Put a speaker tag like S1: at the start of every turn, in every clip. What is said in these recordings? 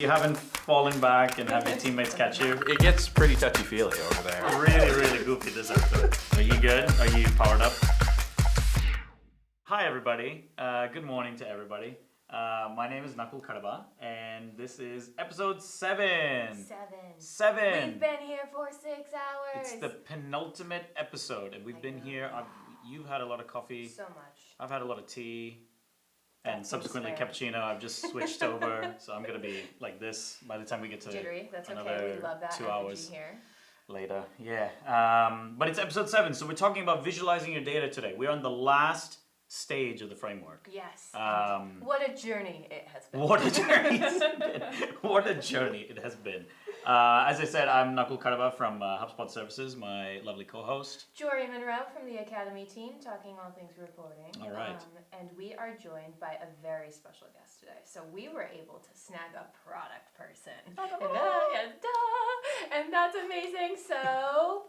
S1: You haven't fallen back and have your teammates catch you?
S2: It gets pretty touchy-feely over there.
S1: Really, really goofy this episode. Are you good? Are you powered up? Hi everybody. Good morning to everybody. My name is Remen Okoruwa and this is episode 7. Seven.
S3: We've been here for 6 hours.
S1: It's the penultimate episode and we've been here. You've had a lot of coffee.
S3: So much.
S1: I've had a lot of tea. And
S3: That
S1: subsequently
S3: seems
S1: cappuccino. I've just switched over, so I'm gonna be like this by the time we get to
S3: Jittery. That's
S1: another
S3: okay. We love that
S1: 2
S3: energy
S1: hours
S3: here.
S1: later. Yeah, but it's episode 7, so we're talking about visualizing your data today. We're on the last stage of the framework.
S3: Yes.
S1: What
S3: a journey it has been.
S1: What a journey it's been. What a journey it has been. As I said, I'm Remen Okoruwa from HubSpot Services, my lovely co-host.
S3: Jory Monroe from the Academy team, talking all things reporting.
S1: All right.
S3: And we are joined by a very special guest today. So we were able to snag a product person. And that's amazing. So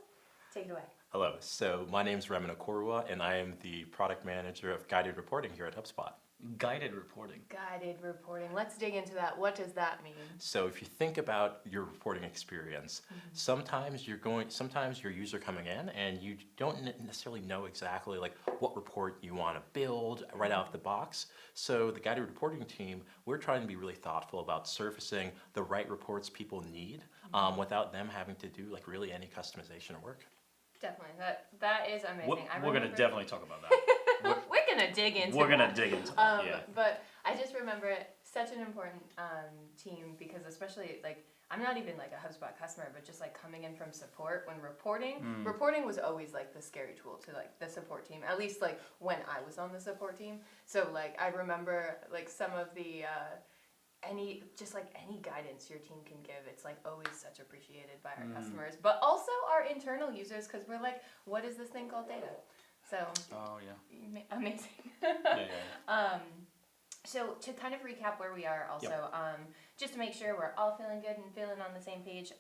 S3: take it away.
S2: Hello, so my name is Remen Okoruwa and I am the product manager of Guided Reporting here at HubSpot.
S1: Guided reporting.
S3: Guided reporting. Let's dig into that. What does that mean?
S2: So if you think about your reporting experience, sometimes your user coming in and you don't necessarily know exactly like what report you want to build right out of the box. So the Guided Reporting team, we're trying to be really thoughtful about surfacing the right reports people need without them having to do like really any customization or work.
S3: Definitely. That is amazing.
S1: We're going to definitely talk about that.
S3: We're gonna dig into
S1: We're going to dig into that, yeah.
S3: But I just remember it, such an important team because especially like, I'm not even like a HubSpot customer, but just like coming in from support when reporting was always like the scary tool to like the support team, at least like when I was on the support team. So like, I remember like some of the, any guidance your team can give, it's like always such appreciated by our customers, but also our internal users because we're like, what is this thing called data? So,
S1: oh yeah,
S3: amazing.
S1: yeah.
S3: So to kind of recap where we are also, just to make sure we're all feeling good and feeling on the same page.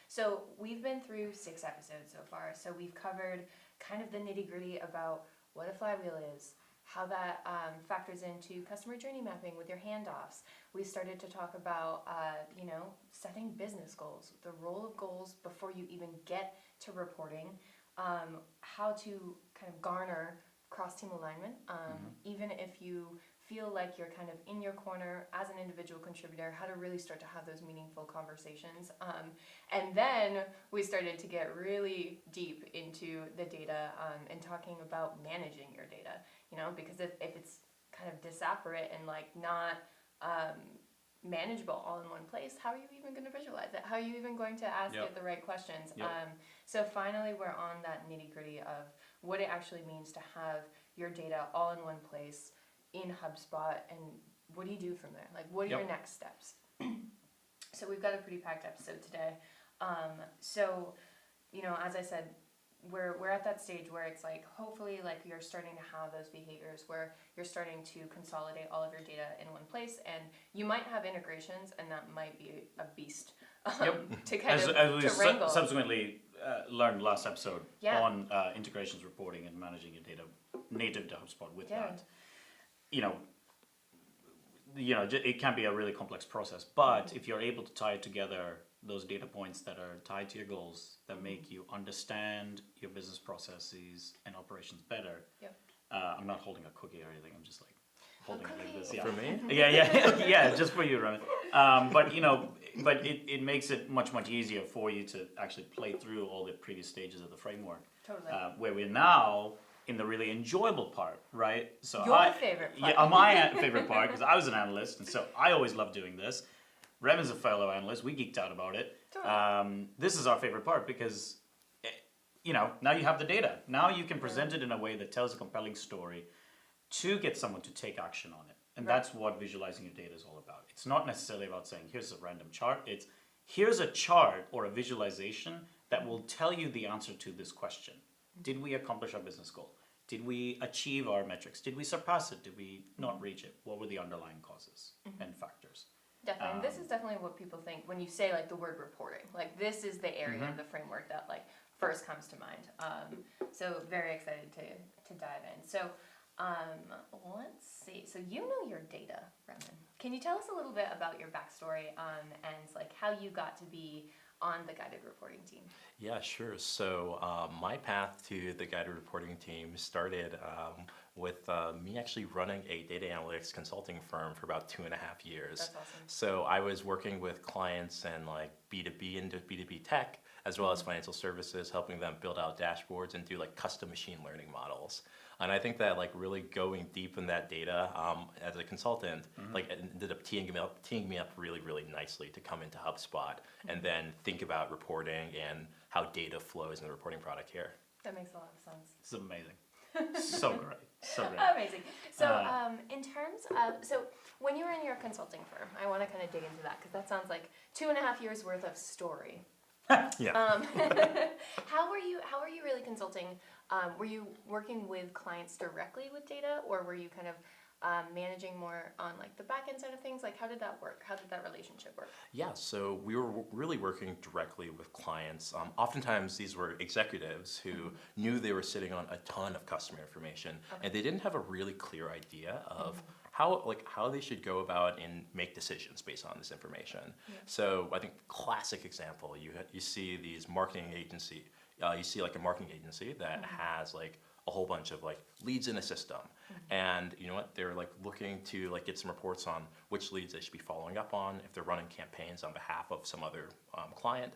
S3: So we've been through 6 episodes so far. So we've covered kind of the nitty gritty about what a flywheel is, how that factors into customer journey mapping with your handoffs. We started to talk about, setting business goals, the role of goals before you even get to reporting, how to kind of garner cross-team alignment, even if you feel like you're kind of in your corner as an individual contributor, how to really start to have those meaningful conversations. And then we started to get really deep into the data and talking about managing your data, because if it's kind of disparate and like not manageable all in one place, how are you even going to visualize it? How are you even going to ask it the right questions? So finally, we're on that nitty gritty of what it actually means to have your data all in one place in HubSpot, and what do you do from there? Like, what are your next steps? So we've got a pretty packed episode today. So, as I said, we're at that stage where it's like, hopefully, like you're starting to have those behaviors where you're starting to consolidate all of your data in one place, and you might have integrations, and that might be a beast to kind of wrangle.
S1: Subsequently learned last episode on integrations reporting and managing your data native to HubSpot with that. It can be a really complex process, but if you're able to tie together those data points that are tied to your goals that make you understand your business processes and operations better. I'm not holding a cookie or anything. I'm just like holding it like this. Yeah.
S2: For me?
S1: Yeah, just for you, Remen. But it makes it much easier for you to actually play through all the previous stages of the framework.
S3: Totally.
S1: Where we're now in the really enjoyable part, right? So
S3: Your favorite part.
S1: Yeah, my favorite part, because I was an analyst, and so I always loved doing this. Remen's a fellow analyst. We geeked out about it. Totally. This is our favorite part because, now you have the data. Now you can present it in a way that tells a compelling story to get someone to take action on it. And that's what visualizing your data is all about. It's not necessarily about saying, here's a random chart. It's, here's a chart or a visualization that will tell you the answer to this question. Did we accomplish our business goal? Did we achieve our metrics? Did we surpass it? Did we not reach it? What were the underlying causes and factors?
S3: Definitely. And this is definitely what people think when you say like the word reporting. Like this is the area of the framework that like first comes to mind. So very excited to dive in. So let's see. So you know your data, Remen. Can you tell us a little bit about your backstory and like how you got to be on the guided reporting team?
S2: Yeah, sure. So my path to the guided reporting team started with me actually running a data analytics consulting firm for about 2.5 years.
S3: That's awesome.
S2: So I was working with clients and like B2B into B2B tech, as well as financial services, helping them build out dashboards and do like custom machine learning models. And I think that like really going deep in that data as a consultant, like it ended up teeing me up really, really nicely to come into HubSpot and then think about reporting and how data flows in the reporting product here.
S3: That makes a lot of sense.
S1: It's amazing. So great. So great.
S3: Amazing. So in terms of, so when you were in your consulting firm, I want to kind of dig into that because that sounds like 2.5 years worth of story.
S2: Yeah.
S3: How were you really consulting? Were you working with clients directly with data, or were you kind of managing more on like the back end side of things? Like how did that work? How did that relationship work?
S2: Yeah, so we were really working directly with clients. Oftentimes these were executives who knew they were sitting on a ton of customer information, and they didn't have a really clear idea of how they should go about and make decisions based on this information. Yeah. So I think classic example, you see these marketing agency, you see like a marketing agency that has like a whole bunch of like leads in a system, and you know what, they're like looking to like get some reports on which leads they should be following up on if they're running campaigns on behalf of some other client,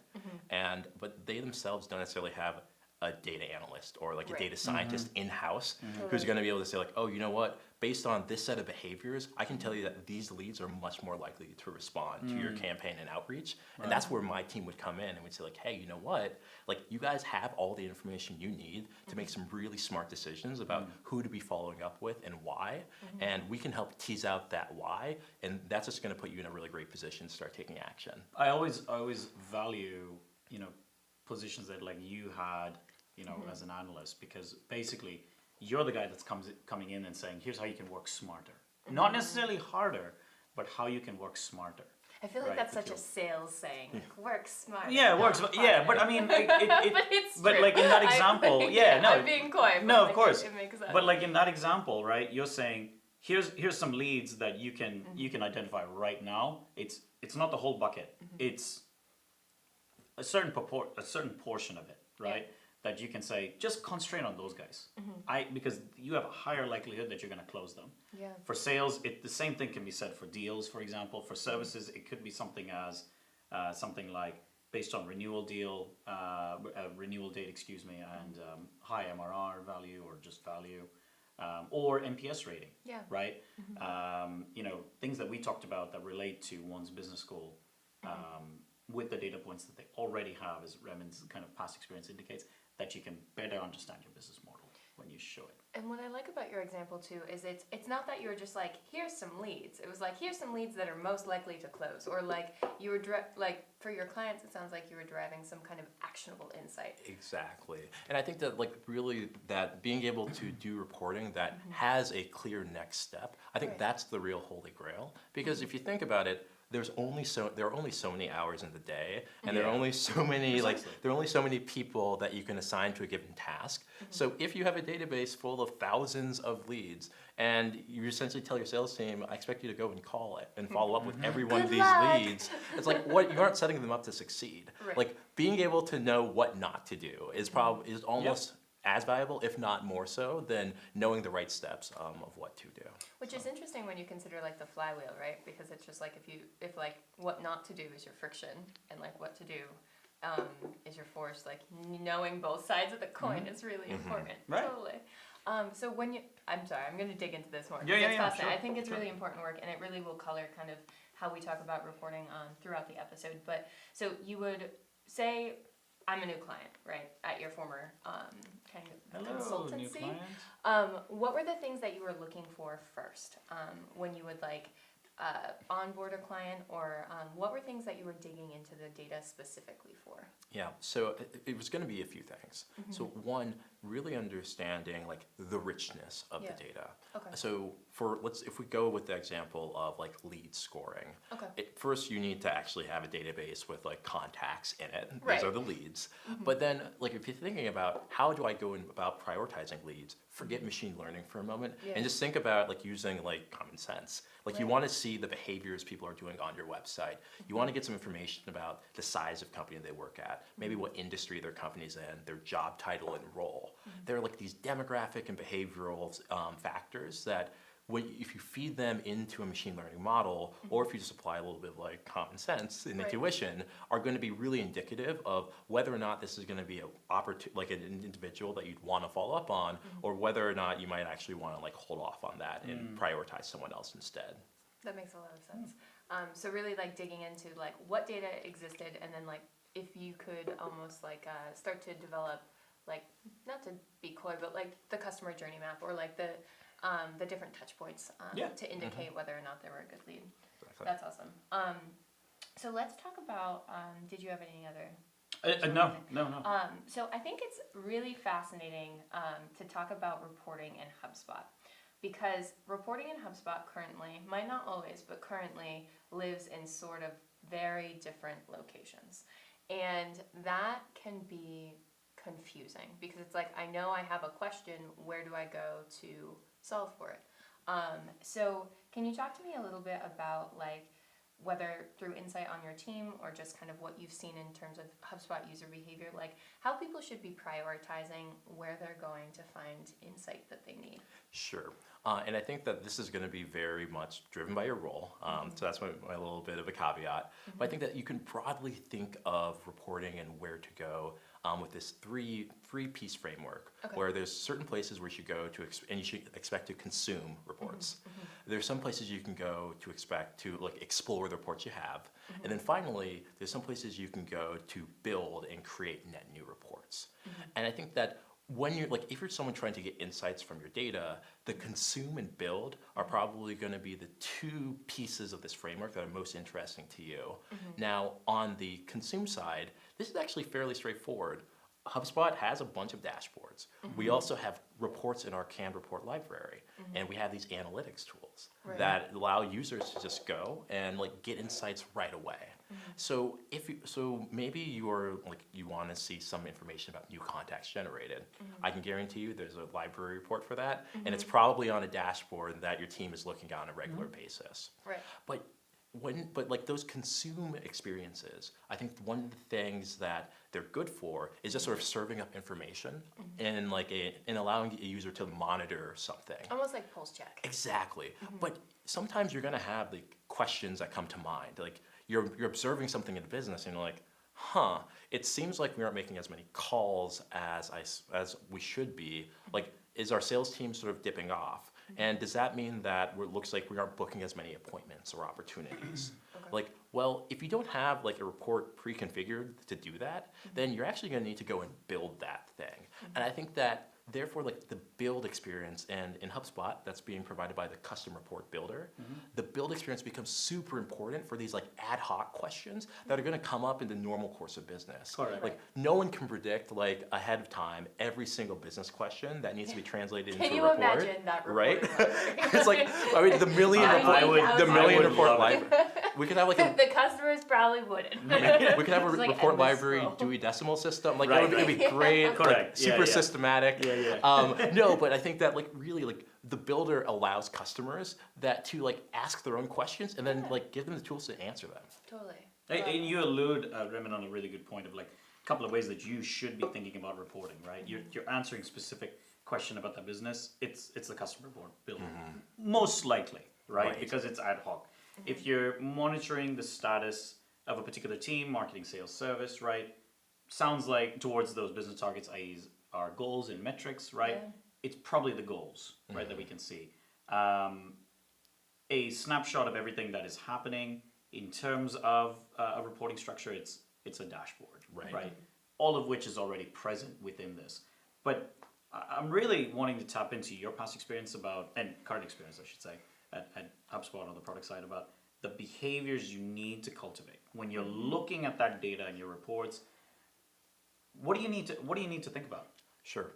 S2: but they themselves don't necessarily have a data analyst or like a data scientist in-house who's going to be able to say like, oh, you know what, based on this set of behaviors, I can tell you that these leads are much more likely to respond to your campaign and outreach. And that's where my team would come in and we'd say like, hey, you know what, like you guys have all the information you need to make some really smart decisions about who to be following up with and why. And we can help tease out that why. And that's just going to put you in a really great position to start taking action.
S1: I always value, you know, positions that like you had, you know, as an analyst, because basically you're the guy that's coming in and saying, here's how you can work smarter. Not necessarily harder, but how you can work smarter.
S3: I feel like that's such a sales saying. Like, work smarter.
S1: Yeah, works. Yeah, but I mean,
S3: but it's
S1: but
S3: true.
S1: like in that example,
S3: I'm being coy. But
S1: no,
S3: like,
S1: of course.
S3: It makes sense.
S1: But like in that example, right? You're saying here's some leads that you can identify right now. It's not the whole bucket. It's a certain portion of it, right?
S3: Yeah.
S1: That you can say, just concentrate on those guys. Because you have a higher likelihood that you're going to close them.
S3: Yeah.
S1: For sales, the same thing can be said for deals, for example. For services, it could be something as something like based on renewal date, and high MRR value or just value, or NPS rating.
S3: Yeah.
S1: Right. You know, things that we talked about that relate to one's business goal. With the data points that they already have, as Remen's kind of past experience indicates, that you can better understand your business model when you show it.
S3: And what I like about your example too is it's not that you were just like, here's some leads. It was like, here's some leads that are most likely to close, or like you were like for your clients, it sounds like you were deriving some kind of actionable insight.
S2: Exactly. And I think that like really that being able to do reporting that has a clear next step, I think that's the real holy grail. Because if you think about it, there are only so many hours in the day, and there are only so many there are only so many people that you can assign to a given task. So if you have a database full of thousands of leads, and you essentially tell your sales team, I expect you to go and call it and follow up with every one of these leads, it's like you aren't setting them up to succeed.
S3: Right.
S2: Like being able to know what not to do is almost as valuable, if not more so, than knowing the right steps of what to do.
S3: Which is interesting when you consider like the flywheel, right? Because it's just like if like what not to do is your friction, and like what to do is your force. Like knowing both sides of the coin is really important.
S1: Right.
S3: Totally. So when I'm sorry, I'm going to dig into this more.
S1: Yeah,
S3: Fascinating.
S1: sure.
S3: I think it's really important work, and it really will color kind of how we talk about reporting throughout the episode. But so you would say, I'm a new client, right, at your former kind of consultancy.
S1: New client.
S3: What were the things that you were looking for first when you would like onboard a client, or what were things things that you were digging into the data specifically for?
S2: Yeah, so it was going to be a few things. So one, really understanding like the richness of the data.
S3: Okay.
S2: So if we go with the example of like lead scoring,
S3: Okay.
S2: first you need to actually have a database with like contacts in it.
S3: Right.
S2: Those are the leads. But then like if you're thinking about how do I go about prioritizing leads, forget machine learning for a moment and just think about like using like common sense. Like you want to see the behaviors people are doing on your website. You want to get some information about the size of company they work at, maybe what industry their company's in, their job title and role. There are like these demographic and behavioral factors that if you feed them into a machine learning model, or if you just apply a little bit of like common sense and intuition, are going to be really indicative of whether or not this is going to be like an individual that you'd want to follow up on, or whether or not you might actually want to like hold off on that and prioritize someone else instead.
S3: That makes a lot of sense. So really like digging into like what data existed, and then like if you could almost like start to develop like, not to be coy, but like the customer journey map, or like the different touch points to indicate whether or not they were a good lead.
S2: Exactly.
S3: That's awesome. So let's talk about, did you have any other?
S1: No.
S3: So I think it's really fascinating to talk about reporting in HubSpot, because reporting in HubSpot currently, might not always, but currently lives in sort of very different locations. And that can be confusing, because it's like, I know I have a question, where do I go to solve for it? So can you talk to me a little bit about like whether through insight on your team or just kind of what you've seen in terms of HubSpot user behavior, like how people should be prioritizing where they're going to find insight that they need?
S2: Sure. And I think that this is going to be very much driven by your role. So that's my little bit of a caveat. But I think that you can broadly think of reporting and where to go with this three-piece framework, where there's certain places where you should go to, and you should expect to consume reports. There's some places you can go to expect to like explore the reports you have. And then finally, there's some places you can go to build and create net new reports. And I think that when you're like, if you're someone trying to get insights from your data, the consume and build are probably going to be the two pieces of this framework that are most interesting to you. Now, on the consume side, this is actually fairly straightforward. HubSpot has a bunch of dashboards. We also have reports in our canned report library, and we have these analytics tools that allow users to just go and like get insights right away. So maybe you want to see some information about new contacts generated. I can guarantee you there's a library report for that, and it's probably on a dashboard that your team is looking at on a regular basis. But like those consume experiences, I think one of the things that they're good for is just sort of serving up information and allowing a user to monitor something.
S3: Almost like pulse check.
S2: Exactly. But sometimes you're going to have like questions that come to mind. Like you're observing something in the business and you're like, it seems like we aren't making as many calls as we should be. Like, is our sales team sort of dipping off? And does that mean that it looks like we aren't booking as many appointments or opportunities? Like, well, if you don't have like a report pre-configured to do that, then you're actually going to need to go and build that thing. And I think that therefore, like the build experience, and in HubSpot, that's being provided by the custom report builder, the build experience becomes super important for these like ad hoc questions that are going to come up in the normal course of business. Like no one can predict like ahead of time every single business question that needs to be translated into a report.
S3: Can you imagine that report?
S2: Right? It's like, I mean, the million report library. We could have like
S3: the customers probably wouldn't.
S2: We could have a report library Dewey Decimal System. Like it would be great. Like, super systematic. No, but I think that like really like the builder allows customers to like ask their own questions and then like give them the tools to answer them.
S3: Totally.
S1: And you allude, Remen, on a really good point of like a couple of ways that you should be thinking about reporting, right? You're answering specific question about the business. It's the customer report builder, most likely, right? Because it's ad hoc. If you're monitoring the status of a particular team, marketing, sales, service, right? Sounds like towards those business targets, i.e. our goals and metrics, right? It's probably the goals, right, that we can see. A snapshot of everything that is happening in terms of a reporting structure, it's a dashboard, right? All of which is already present within this. But I'm really wanting to tap into your past experience and current experience, I should say, at HubSpot on the product side about the behaviors you need to cultivate, when you're looking at that data in your reports, what do you need to think about?
S2: Sure.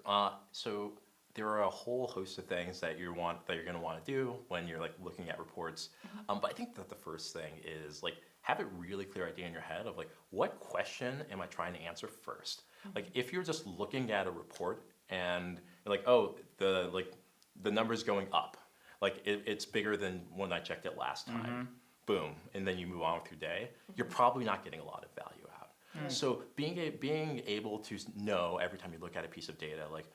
S2: So there are a whole host of things that you're going to want to do when you're like looking at reports. But I think that the first thing is like have a really clear idea in your head of like what question am I trying to answer first? Like if you're just looking at a report and you're like, oh, the number's going up, like it's bigger than when I checked it last time. Boom, and then you move on with your day. You're probably not getting a lot of value out. So being able to know every time you look at a piece of data, like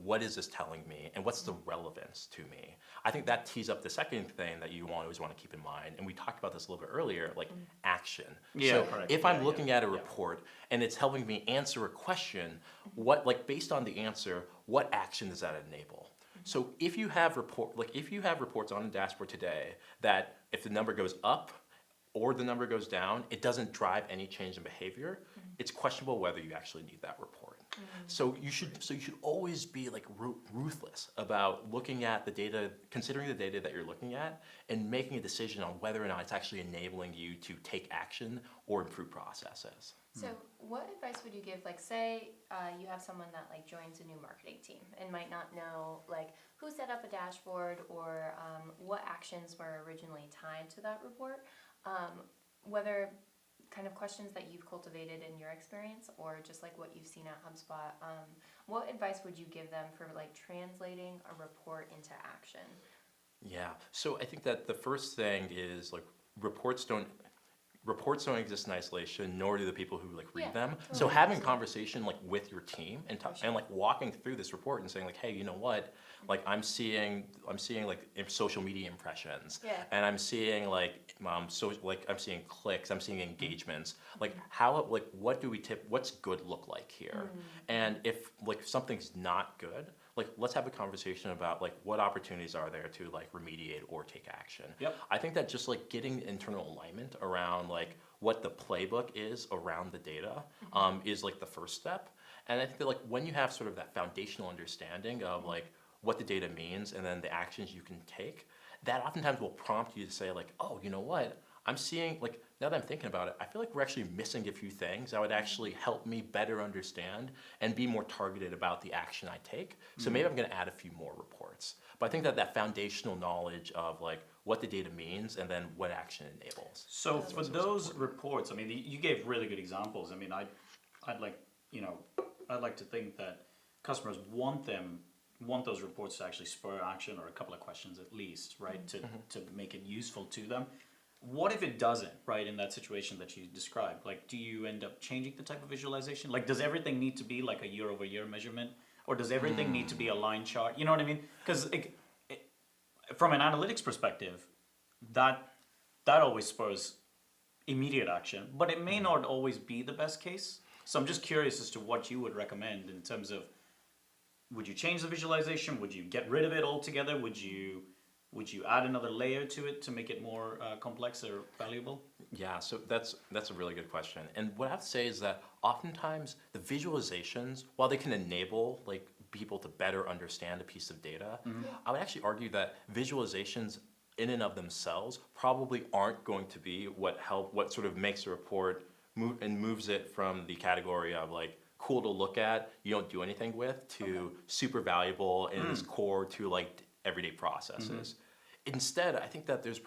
S2: what is this telling me, and what's the relevance to me? I think that tees up the second thing that you always want to keep in mind, and we talked about this a little bit earlier, like action.
S1: Yeah,
S2: so
S1: correct.
S2: if I'm looking at a report and it's helping me answer a question, based on the answer, what action does that enable? So if you have reports on a dashboard today that if the number goes up or the number goes down, it doesn't drive any change in behavior, it's questionable whether you actually need that report. So you should always be like ruthless about looking at the data, considering the data that you're looking at, and making a decision on whether or not it's actually enabling you to take action or improve processes.
S3: So what advice would you give, like say you have someone that like joins a new marketing team and might not know like who set up a dashboard or what actions were originally tied to that report, whether kind of questions that you've cultivated in your experience or just like what you've seen at HubSpot, what advice would you give them for like translating a report into action?
S2: Yeah, so I think that the first thing is like reports don't exist in isolation, nor do the people who like read them. Totally. So having a conversation like with your team and like walking through this report and saying like, hey, you know what? Like I'm seeing like social media impressions, and I'm seeing like I'm seeing clicks, I'm seeing engagements. Like what's good look like here? And if like something's not good, like let's have a conversation about like what opportunities are there to like remediate or take action. I think that just like getting internal alignment around like what the playbook is around the data is like the first step. And I think that like when you have sort of that foundational understanding of like what the data means and then the actions you can take, that oftentimes will prompt you to say like, oh, you know what? I'm seeing like, now that I'm thinking about it, I feel like we're actually missing a few things that would actually help me better understand and be more targeted about the action I take. So maybe I'm gonna add a few more reports. But I think that foundational knowledge of like what the data means and then what action enables.
S1: So for those reports, I mean, you gave really good examples. I mean, I'd like to think that customers want those reports to actually spur action or a couple of questions at least, right, to make it useful to them. What if it doesn't, right, in that situation that you described? Like, do you end up changing the type of visualization? Like, does everything need to be like a year-over-year measurement? Or does everything need to be a line chart? You know what I mean? Because from an analytics perspective, that always spurs immediate action, but it may not always be the best case. So I'm just curious as to what you would recommend in terms of, would you change the visualization? Would you get rid of it altogether? Would you add another layer to it to make it more complex or valuable?
S2: Yeah, so that's a really good question. And what I have to say is that oftentimes the visualizations, while they can enable like people to better understand a piece of data, I would actually argue that visualizations in and of themselves probably aren't going to be what sort of makes a report moves it from the category of like cool to look at, you don't do anything with, to super valuable and is core to like everyday processes. Instead, I think that there's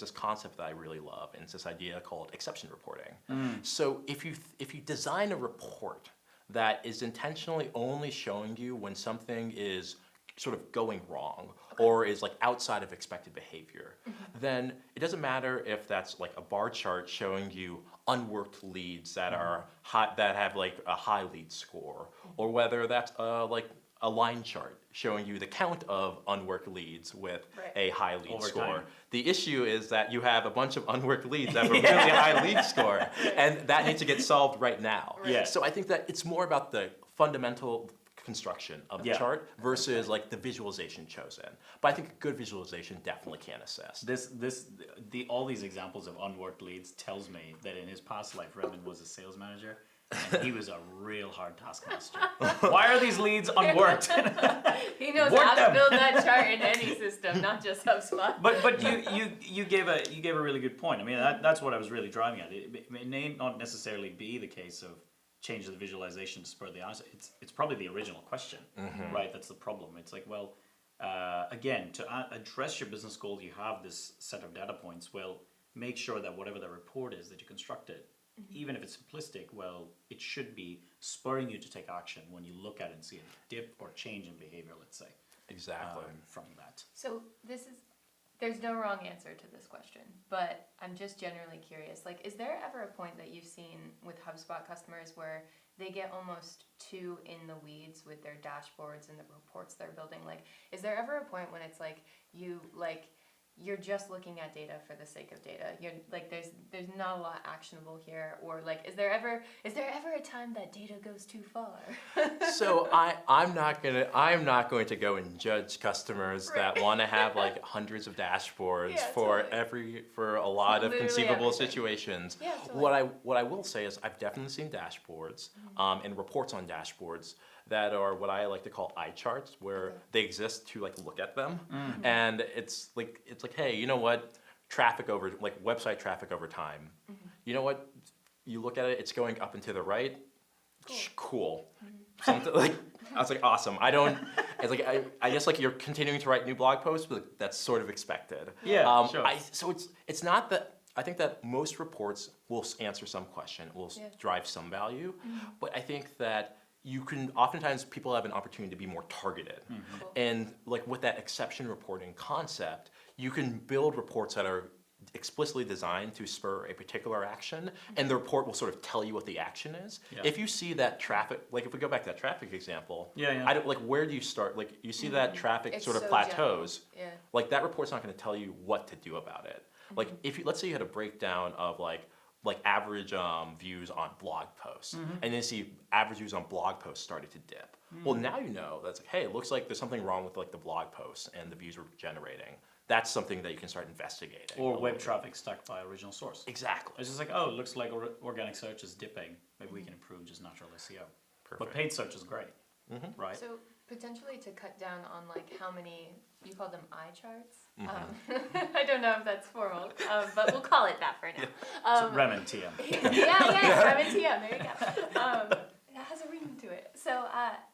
S2: this concept that I really love, and it's this idea called exception reporting. So if you design a report that is intentionally only showing you when something is sort of going wrong or is like outside of expected behavior, then it doesn't matter if that's like a bar chart showing you unworked leads that are high, that have like a high lead score, or whether that's like a line chart showing you the count of unworked leads with a high lead score. Time. The issue is that you have a bunch of unworked leads that have a really high lead score, and that needs to get solved right now. So I think that it's more about the fundamental construction of the chart versus like the visualization chosen. But I think a good visualization definitely can assist.
S1: All these examples of unworked leads tells me that in his past life, Remen was a sales manager. And he was a real hard taskmaster. Why are these leads unworked?
S3: He knows
S1: Work
S3: how
S1: them.
S3: to build that chart in any system, not just HubSpot.
S1: But you gave a really good point. I mean, that's what I was really driving at. It may not necessarily be the case of change the visualization to spur the answer. It's probably the original question, right? That's the problem. It's like, well, again, to address your business goal, you have this set of data points. Well, make sure that whatever the report is that you construct it, even if it's simplistic, well, it should be spurring you to take action when you look at it and see a dip or change in behavior, let's say.
S2: Exactly.
S1: From that.
S3: So there's no wrong answer to this question, but I'm just generally curious. Like, is there ever a point that you've seen with HubSpot customers where they get almost too in the weeds with their dashboards and the reports they're building? Like, is there ever a point when it's like you're just looking at data for the sake of data? You're like, there's not a lot actionable here, or like, is there ever a time that data goes too far?
S2: So I'm not going to go and judge customers that want to have like hundreds of dashboards for a lot of
S3: Literally
S2: conceivable
S3: everything.
S2: situations.
S3: Yeah, totally.
S2: What I will say is I've definitely seen dashboards and reports on dashboards that are what I like to call eye charts, where they exist to like look at them, and it's like hey, you know what, website traffic over time, you know what, you look at it, it's going up and to the right, cool. Something like, I was like, awesome. It's like I guess like you're continuing to write new blog posts, but that's sort of expected.
S1: Yeah, sure.
S2: So it's not that. I think that most reports will answer some question, will drive some value, but I think that oftentimes people have an opportunity to be more targeted.
S3: Cool.
S2: And like with that exception reporting concept, you can build reports that are explicitly designed to spur a particular action, and the report will sort of tell you what the action is.
S1: Yeah.
S2: If you see that traffic, like if we go back to that traffic example,
S1: Yeah.
S2: I don't, like where do you start? Like you see that traffic
S3: It's
S2: sort of
S3: so
S2: plateaus,
S3: general. Yeah.
S2: like that report's not going to tell you what to do about it. Like if you, let's say you had a breakdown of like average views on blog posts, and then see average views on blog posts started to dip. Well, now you know that's like, hey, it looks like there's something wrong with like the blog posts and the views we're generating. That's something that you can start investigating.
S1: Or web traffic stuck by original source.
S2: Exactly.
S1: It's just like, oh, it looks like organic search is dipping. Maybe we can improve just natural SEO. But
S2: Perfect.
S1: paid search is great, right?
S3: So potentially to cut down on like how many, you call them eye charts? I don't know if that's formal, but we'll call it that for now.
S1: So Remen TM.
S3: yeah, Remen TM, there you go. That has a ring to it. So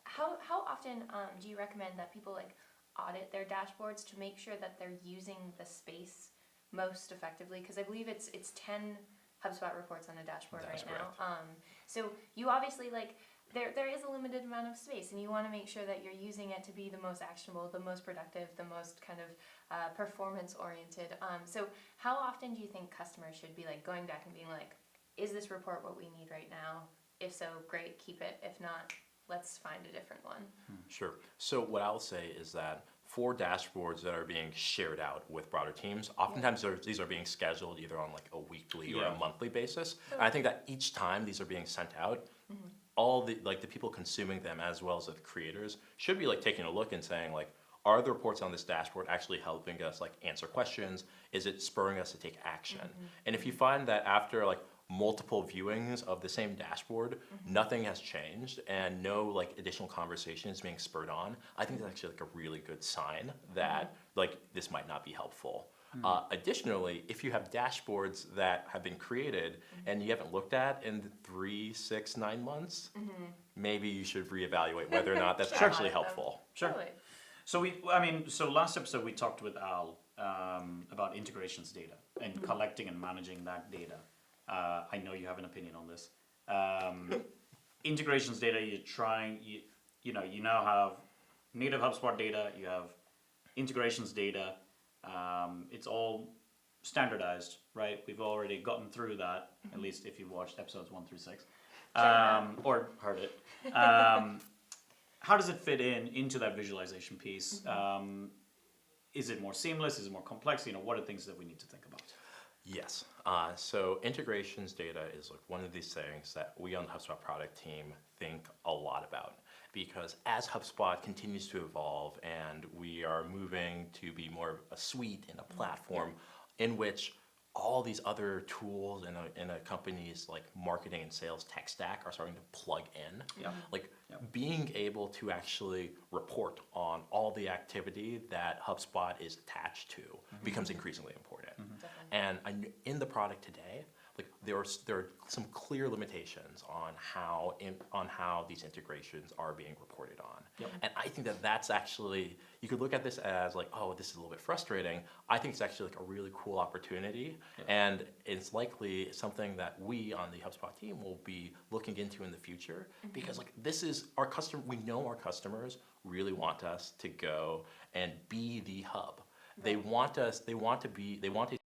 S3: how often do you recommend that people like audit their dashboards to make sure that they're using the space most effectively? Because I believe it's 10 HubSpot reports on a dashboard
S2: That's
S3: right
S2: correct.
S3: now. So you obviously like, there is a limited amount of space, and you want to make sure that you're using it to be the most actionable, the most productive, the most kind of performance oriented. So how often do you think customers should be like going back and being like, is this report what we need right now? If so, great, keep it. If not, let's find a different one.
S2: Sure. So what I'll say is that for dashboards that are being shared out with broader teams, oftentimes these are being scheduled either on like a weekly or a monthly basis. And I think that each time these are being sent out, all the people consuming them as well as the creators should be like taking a look and saying like, are the reports on this dashboard actually helping us like answer questions? Is it spurring us to take action? And if you find that after like multiple viewings of the same dashboard, nothing has changed and no like additional conversation is being spurred on, I think that's actually like a really good sign that like this might not be helpful. Additionally, if you have dashboards that have been created and you haven't looked at in 3, 6, 9 months, maybe you should reevaluate whether or not that's actually helpful.
S1: Sure.
S3: Totally.
S1: So last episode we talked with Al about integrations data and collecting and managing that data. I know you have an opinion on this. Integrations data, you now have native HubSpot data, you have integrations data. It's all standardized, right? We've already gotten through that, at least if you've watched episodes 1 through 6, or heard it. How does it fit into that visualization piece? Is it more seamless? Is it more complex? What are things that we need to think about?
S2: Yes. So integrations data is like one of these things that we on the HubSpot product team think a lot about, because as HubSpot continues to evolve and we are moving to be more of a suite and a platform in which all these other tools in a company's like marketing and sales tech stack are starting to plug in.
S1: Yeah.
S2: Like
S1: Yeah.
S2: being able to actually report on all the activity that HubSpot is attached to becomes increasingly important. And in the product today, like there are some clear limitations on how these integrations are being reported on.
S1: Yep.
S2: And I think that's actually, you could look at this as like, oh, this is a little bit frustrating. I think it's actually like a really cool opportunity, and it's likely something that we on the HubSpot team will be looking into in the future, because like this is our customer. We know our customers really want us to go and be the hub. They want us. They want a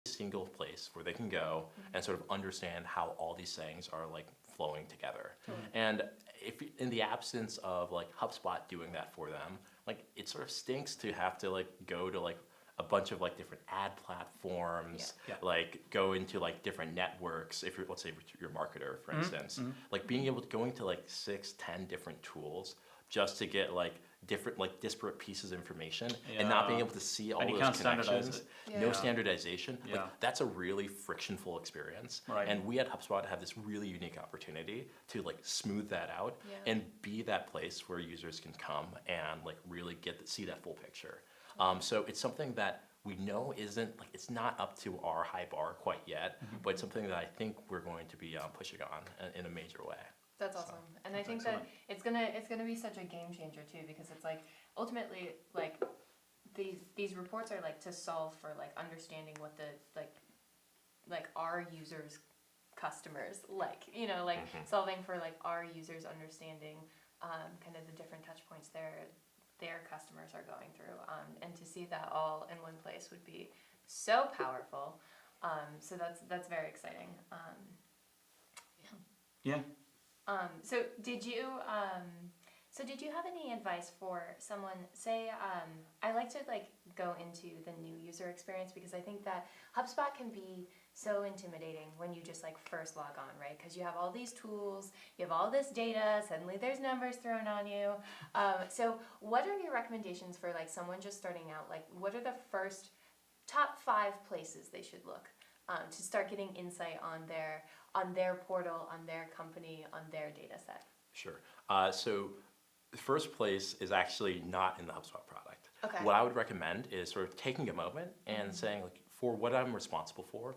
S2: single place where they can go and sort of understand how all these things are like flowing together. And if in the absence of like HubSpot doing that for them, like it sort of stinks to have to like go to like a bunch of like different ad platforms, like go into like different networks. If you're, let's say you're a marketer, for instance, like being able to go into like 6-10 different tools just to get like different, like disparate pieces of information, and not being able to see all
S1: And you
S2: those
S1: can't standardize
S2: connections,
S1: it.
S2: no standardization,
S1: Yeah.
S2: like that's a really frictionful experience.
S1: Right.
S2: And we at HubSpot have this really unique opportunity to like smooth that out and be that place where users can come and like really see that full picture. So it's something that we know isn't like, it's not up to our high bar quite yet, but it's something that I think we're going to be pushing on in a major way.
S3: That's awesome, and I think that it's gonna be such a game changer too, because it's like ultimately like these reports are like to solve for like understanding what the like our users, customers like, you know, like solving for like our users understanding kind of the different touch points their customers are going through, and to see that all in one place would be so powerful. So that's very exciting.
S1: Yeah.
S3: So did you have any advice for someone, say, I like to like go into the new user experience, because I think that HubSpot can be so intimidating when you just like first log on, right? Because you have all these tools, you have all this data, suddenly there's numbers thrown on you. So what are your recommendations for like someone just starting out? Like what are the first top 5 places they should look to start getting insight on their portal, on their company, on their data set?
S2: Sure. So the first place is actually not in the HubSpot product.
S3: Okay.
S2: What I would recommend is sort of taking a moment and saying, like, for what I'm responsible for,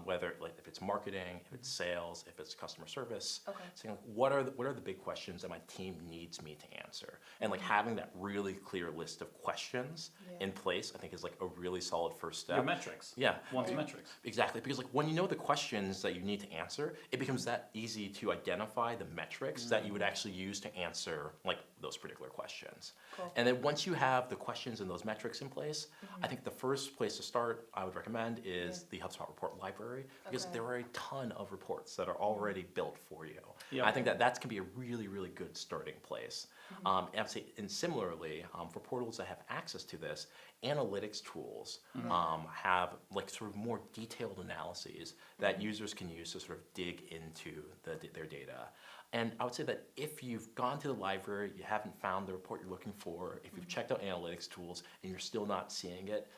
S2: whether like if it's marketing, if it's sales, if it's customer service, saying like, what are the big questions that my team needs me to answer, and like having that really clear list of questions in place, I think is like a really solid first step.
S1: Your metrics.
S2: Yeah.
S1: One's metrics.
S2: Exactly, because like when you know the questions that you need to answer, it becomes that easy to identify the metrics that you would actually use to answer like those particular questions.
S3: Cool.
S2: And then once you have the questions and those metrics in place, I think the first place to start I would recommend is the HubSpot report library, because there are a ton of reports that are already built for you.
S1: Yep.
S2: I think that can be a really, really good starting place. And similarly, for portals that have access to this, analytics tools have like sort of more detailed analyses that users can use to sort of dig into their data. And I would say that if you've gone to the library, you haven't found the report you're looking for, if you've checked out analytics tools and you're still not seeing it,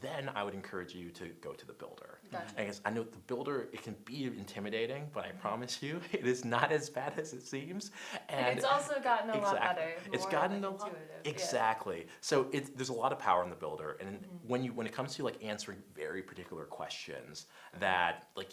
S2: then I would encourage you to go to the builder.
S3: Gotcha.
S2: And I know the builder, it can be intimidating, but I promise you, it is not as bad as it seems.
S3: And it's also gotten a lot better.
S2: It's
S3: more,
S2: gotten
S3: like,
S2: a lot.
S3: intuitive.
S2: Exactly. So there's a lot of power in the builder, and when it comes to like answering very particular questions that like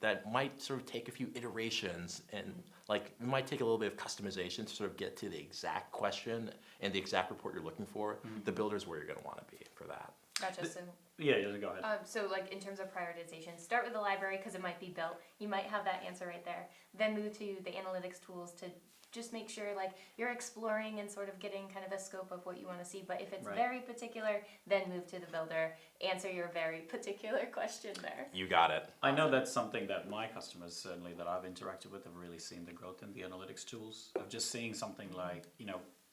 S2: that might sort of take a few iterations, and like it might take a little bit of customization to sort of get to the exact question and the exact report you're looking for. The builder is where you're going to want to be for that.
S3: Gotcha. So,
S1: Yeah, go ahead.
S3: so like in terms of prioritization, start with the library because it might be built. You might have that answer right there. Then move to the analytics tools to just make sure like you're exploring and sort of getting kind of a scope of what you want to see. But if it's very particular, then move to the builder. Answer your very particular question there.
S2: You got it.
S1: I know that's something that my customers, certainly that I've interacted with, have really seen the growth in the analytics tools of just seeing something like,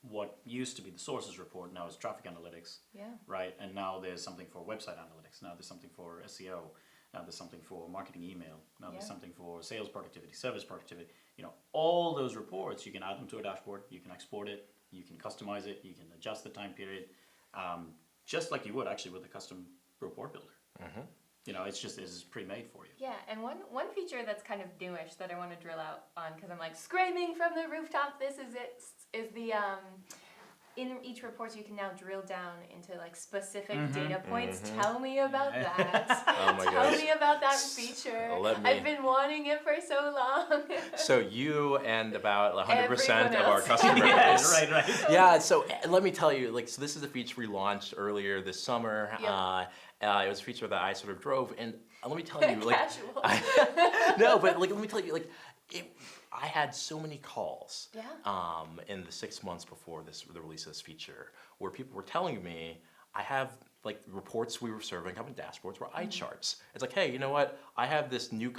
S1: what used to be the sources report now is traffic analytics, right? And now there's something for website analytics. Now there's something for SEO. Now there's something for marketing email. Now there's something for sales productivity, service productivity. All those reports, you can add them to a dashboard. You can export it. You can customize it. You can adjust the time period, just like you would actually with a custom report builder. it's pre-made for you.
S3: Yeah, and one feature that's kind of newish that I want to drill out on, because I'm like screaming from the rooftop, this is it, is the in each report you can now drill down into like specific data points. Tell me about that.
S2: Oh my
S3: Tell
S2: gosh.
S3: me about that feature.
S2: Let me-
S3: I've been wanting it for so long.
S2: So you and about 100%
S3: Everyone
S2: of our
S3: else.
S2: customer base.
S1: Right.
S2: Yeah, so let me tell you, so this is a feature we launched earlier this summer.
S3: Yep.
S2: It was a feature that I sort of drove, and let me tell you,
S3: Casual.
S2: no, but let me tell you, I had so many calls
S3: Yeah.
S2: in the 6 months before the release of this feature, where people were telling me, I have reports we were serving up in dashboards were eye charts. It's like, hey, you know what? I have new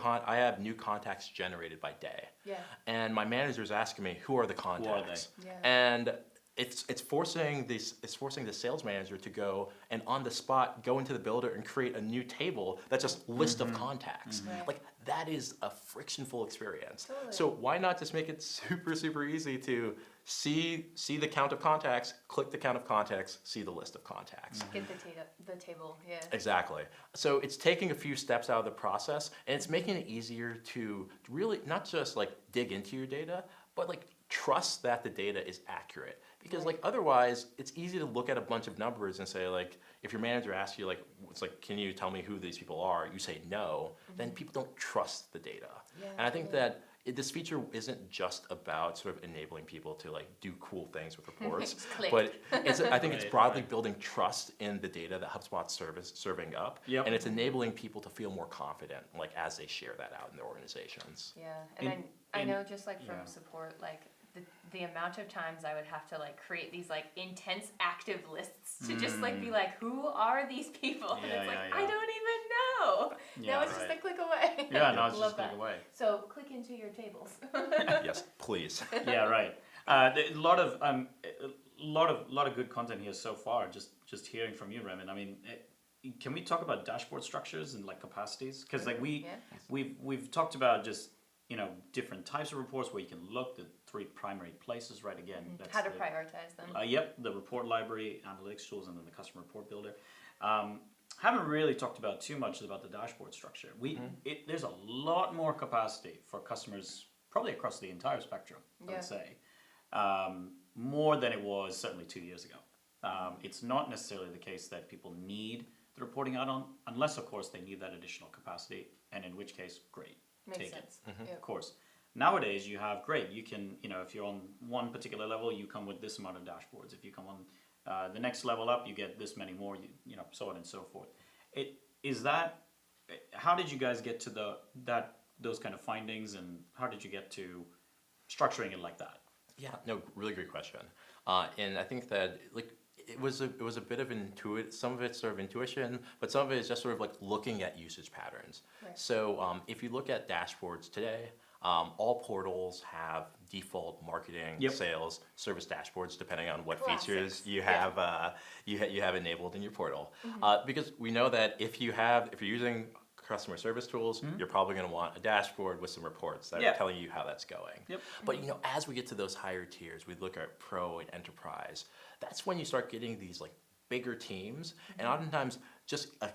S2: contacts generated by day.
S3: Yeah.
S2: And my manager's asking me, who are the contacts?
S3: Yeah.
S2: And it's forcing the sales manager to go and on the spot go into the builder and create a new table that's just list of contacts.
S3: Right.
S2: That is a frictionful experience.
S3: Totally.
S2: So why not just make it super easy to see the count of contacts, click the count of contacts, see the list of contacts.
S3: Get the table, yeah.
S2: Exactly. So it's taking a few steps out of the process, and it's making it easier to really not just dig into your data, but trust that the data is accurate. Because otherwise, it's easy to look at a bunch of numbers and say if your manager asks you can you tell me who these people are? You say no, then people don't trust the data.
S3: Yeah,
S2: and I think
S3: totally.
S2: that this feature isn't just about sort of enabling people to do cool things with reports,
S3: Click.
S2: but I think it's broadly
S1: Right.
S2: building trust in the data that HubSpot's serving up,
S1: Yep.
S2: and it's enabling people to feel more confident as they share that out in their organizations.
S3: Yeah, and I
S1: in-
S3: know just from
S1: yeah.
S3: support, the amount of times I would have to create these intense active lists to just be who are these people? And
S1: Yeah,
S3: it's
S1: yeah,
S3: I
S1: yeah.
S3: don't even know.
S1: Yeah,
S3: Now it's just
S1: right.
S3: a click away.
S1: Yeah, no, it's
S3: Love
S1: just click
S3: that.
S1: away.
S3: So click into your tables.
S2: Yes, please.
S1: Yeah, right. A lot of good content here so far. Just hearing from you, Remen. I mean, can we talk about dashboard structures and capacities? Because we've talked about just different types of reports where you can look the 3 primary places. Right, again, that's
S3: How to prioritize them.
S1: Yep, the report library, analytics tools, and then the customer report builder. Haven't really talked about too much about the dashboard structure. There's a lot more capacity for customers, probably across the entire spectrum, I would say, more than it was certainly 2 years ago. It's not necessarily the case that people need the reporting add-on, unless, of course, they need that additional capacity, and in which case, great,
S3: Makes
S1: take
S3: sense.
S1: it.
S3: Yeah.
S1: Of course. Nowadays, you have you can, if you're on one particular level, you come with this amount of dashboards. If you come on the next level up, you get this many more, so on and so forth. How did you guys get to those kind of findings, and how did you get to structuring it like that?
S2: Yeah, no, really great question. And I think that it was a bit of some of it's sort of intuition, but some of it is just sort of looking at usage patterns.
S3: Right.
S2: So if you look at dashboards today, all portals have default marketing,
S1: Yep.
S2: sales, service dashboards, depending on what
S3: Classics.
S2: features you
S3: Yeah.
S2: have you have enabled in your portal. Because we know that if you're using customer service tools, you're probably going to want a dashboard with some reports that
S1: Yeah.
S2: are telling you how that's going.
S1: Yep.
S2: But as we get to those higher tiers, we look at pro and enterprise. That's when you start getting these bigger teams, and oftentimes just a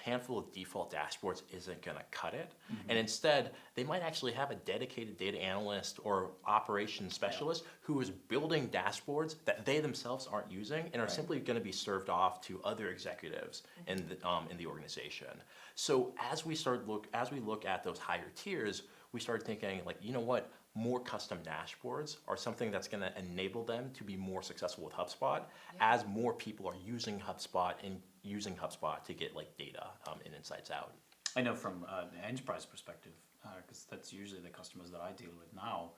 S2: handful of default dashboards isn't going to cut it. And instead, they might actually have a dedicated data analyst or operations specialist who is building dashboards that they themselves aren't using and are simply going to be served off to other executives in the organization. So as we look at those higher tiers, we start thinking you know what? More custom dashboards are something that's going to enable them to be more successful with HubSpot as more people are using HubSpot and using HubSpot to get data and insights out.
S1: I know from an enterprise perspective, because that's usually the customers that I deal with now,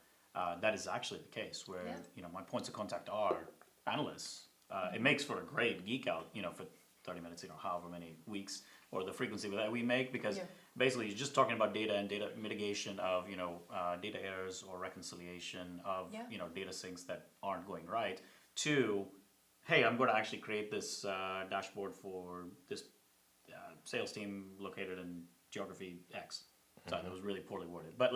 S1: that is actually the case where my points of contact are analysts. It makes for a great geek out, for 30 minutes, however many weeks, or the frequency that we make, because basically you're just talking about data and data mitigation of data errors or reconciliation of data syncs that aren't going right, to hey, I'm going to actually create this dashboard for this sales team located in geography X. Sorry, that was really poorly worded, but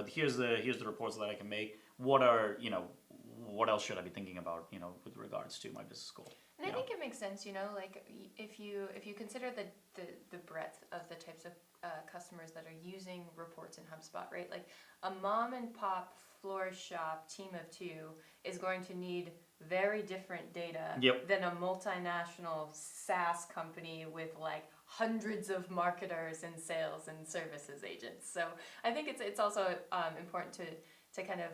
S1: here's the reports that I can make. What else should I be thinking about with regards to my business goal?
S3: And I think it makes sense, like if you consider the breadth of the types of customers that are using reports in HubSpot, right? Like a mom and pop floor shop team of 2 is going to need very different data than a multinational SaaS company with like hundreds of marketers and sales and services agents. So I think it's also important to kind of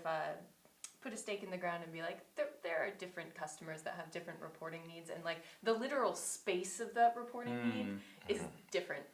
S3: put a stake in the ground and be like, there are different customers that have different reporting needs, and like the literal space of that reporting need is different.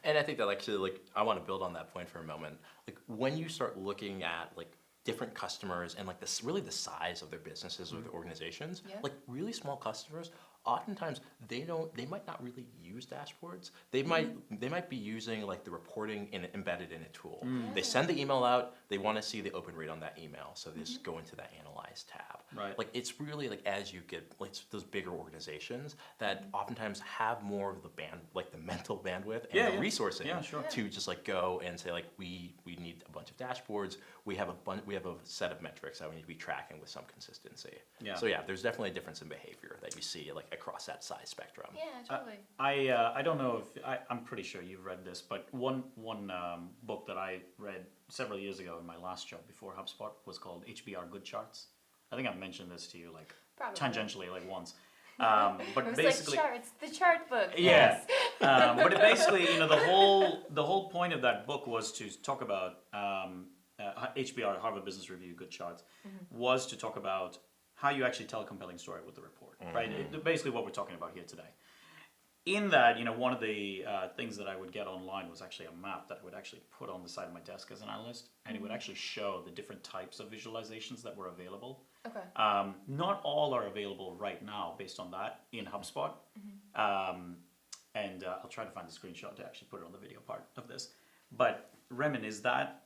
S2: And I think that actually, like, I want to build on that point for a moment. Like, when you start looking at like different customers and like this really the size of their businesses or their organizations, like really small customers, oftentimes they might not really use dashboards. They might be using like the reporting embedded in a tool. They send the email out, they want to see the open rate on that email, so they just go into that analyze tab.
S1: Right.
S2: Like it's really like as you get like those bigger organizations that oftentimes have more of the the mental bandwidth and the resourcing to just like go and say like we need a bunch of dashboards. We have a set of metrics that we need to be tracking with some consistency. Yeah. So yeah, there's definitely a difference in behavior that you see like across that size spectrum.
S3: Yeah, totally.
S1: I don't know if I'm pretty sure you've read this, but one book that I read several years ago in my last job before HubSpot was called HBR Good Charts. I think I've mentioned this to you like tangentially like once. But
S3: it was
S1: basically,
S3: like charts, the chart book.
S1: Yeah.
S3: Yes.
S1: But it basically, the whole point of that book was to talk about HBR, Harvard Business Review, Good Charts, was to talk about how you actually tell a compelling story with the report, right? Basically, what we're talking about here today. In that, one of the things that I would get online was actually a map that I would actually put on the side of my desk as an analyst, and it would actually show the different types of visualizations that were available.
S3: Okay.
S1: Not all are available right now based on that in HubSpot. And I'll try to find a screenshot to actually put it on the video part of this. But Remen, is that,